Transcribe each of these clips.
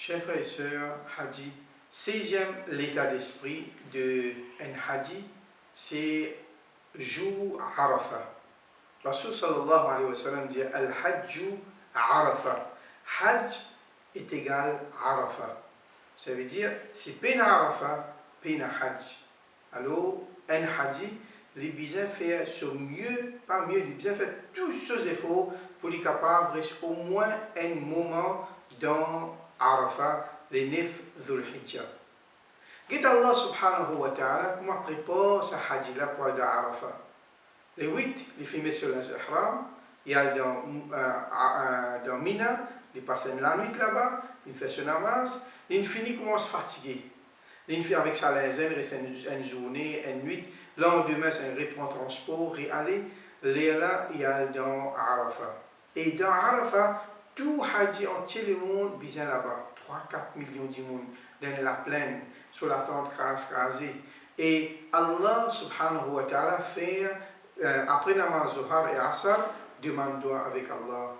Chers frères et sœurs, Hajj, 16e l'état d'esprit d'un Hajj, c'est jour Arafah. Rasul sallallahu alayhi wa sallam dit Al-Hajju Arafah. Hajj est égal Arafah. Ça veut dire, c'est peine Arafah, peine Hajj. Alors, un Hajj, les bisins fait ce mieux, pas mieux, les bisins fait tous ces efforts pour les capables de rester au moins un moment dans Arafah, les 9 Dhul Hijjah. Qu'est Allah subhanahu wa ta'ala, comment prépare ce Hajj là pour aller à Arafah? Les 8, les films sur l'Ihram, il y a dans Mina, ils passent la nuit là-bas, ils font ce namaz, ils finissent commence fatigué. Ils font avec sa laser, il reste une journée, une nuit, le lendemain, c'est un reprend transport, et aller, là, il y a dans Arafah. Et dans Arafah, tout Hajj entier le monde, bien là-bas, 3-4 millions de monde dans la plaine, sur la tente rasée. Et Allah subhanahu wa ta'ala fait, après namaz Zohar et Asar, demande-toi avec Allah.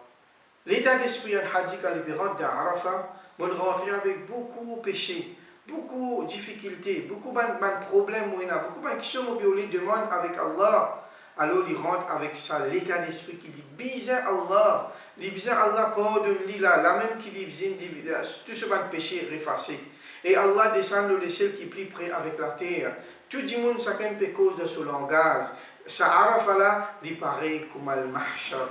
L'état d'esprit al-Hajj quand il rentre dans Arafah, on rentre avec beaucoup de péchés, beaucoup de difficultés, beaucoup de problèmes, beaucoup de questions qu'on demande avec Allah. Alors il rentre avec ça, l'état d'esprit qui dit bizarre Allah, il bizarre Allah pardonne-lui là, la même qui dit tout ce péché effacé. Et Allah descend le ciel qui plie près avec la terre. Tout le monde chacun peut cause de ce langage. Ça Arafah là, il paraît comme al-Mahshar,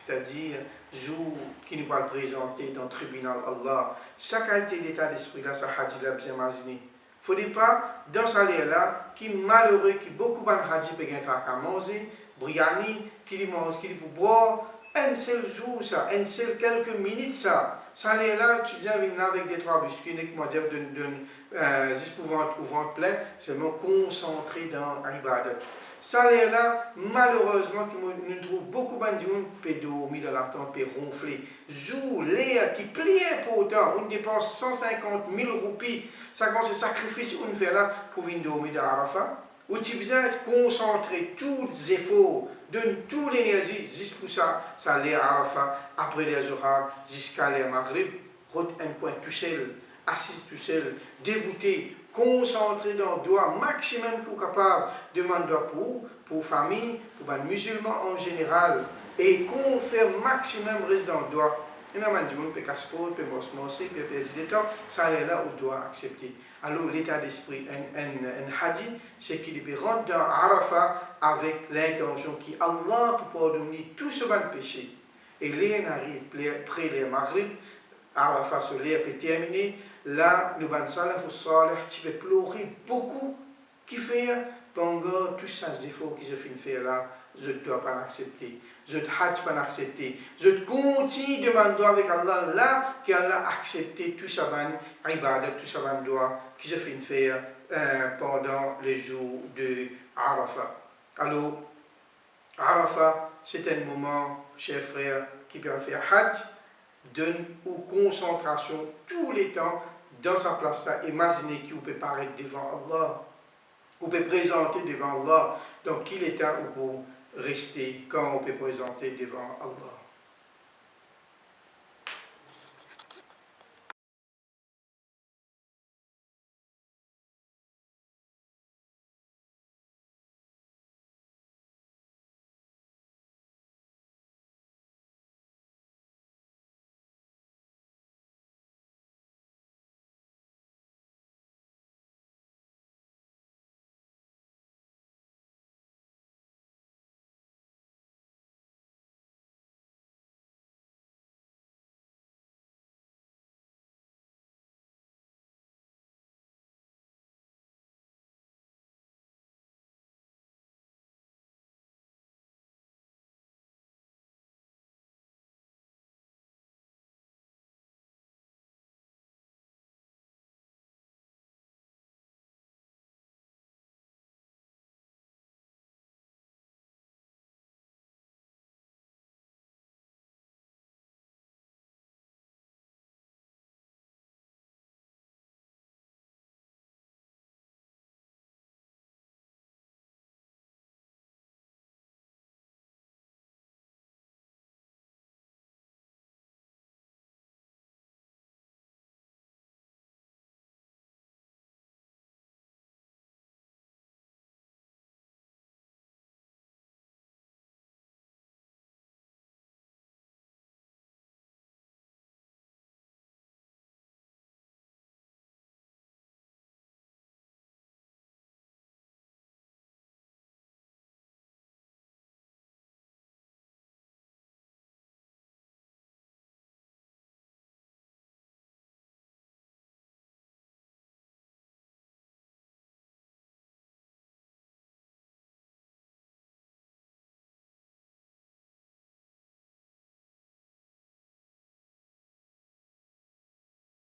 c'est-à-dire jour qui nous va le présenter dans le tribunal Allah. Sa qualité d'état d'esprit là, ça Hajj là bien imaginé. Il ne faut pas, dans ce lieu-là, qui est malheureux, qui beaucoup de Hajj peuvent à manger, briani, qui mange, qui pour boire, un seul jour, ça, un seul quelques minutes, ça. Ça lieu-là, tu viens avec des trois biscuits, comment dire, juste pour ventre plein, seulement concentré dans l'ibadat. Ça lieu-là, malheureusement, nous trouvons beaucoup de gens qui peuvent dormir dans la tente, peuvent ronfler. Jour, l'air qui plie pour autant, on dépense 150 000 roupies. Ça, c'est le sacrifice qu'on fait là pour venir dormir dans Arafah. Où tu besoin de concentrer tous les efforts, donne toute l'énergie, juste pour ça, ça l'air Arafah, après les Zohar, jusqu'à l'air Maghrib, route un point tout seul, assis tout seul, débouté, concentré dans le doigt, maximum pour capable, demande pour famille, pour les musulmans en général, et qu'on fait maximum reste dans le doigt. Il y a des gens qui peuvent sport, peuvent manger, peuvent perdre du temps, ça est là où on doit accepter. Alors l'état d'esprit, un Hajj, c'est qu'il rentre dans Arafah avec l'intention qu'Allah peut pardonner tout ce péché. Et l'air arrive près les Maghrib, Arafah sur l'air peut terminer. Là, nous allons salaf salih, tu peux pleurer beaucoup, qui fait pendant tous ces efforts qu'ils ont fait là, je ne dois pas l'accepter. Je ne hâte pas l'accepter. Je continue de demander avec Allah là qu'Allah a accepté tout ça, ibadat, tout ça, doigt qu'ils ont fait faire pendant les jours de Arafah. Alors, Arafah, c'est un moment, chers frères, qui peut faire Hajj, donne aux concentration tous les temps dans sa place là. Imaginez qu'il peut paraître devant Allah, ou peut présenter devant Allah. Donc, quel état où vous restez quand on peut présenter devant Allah?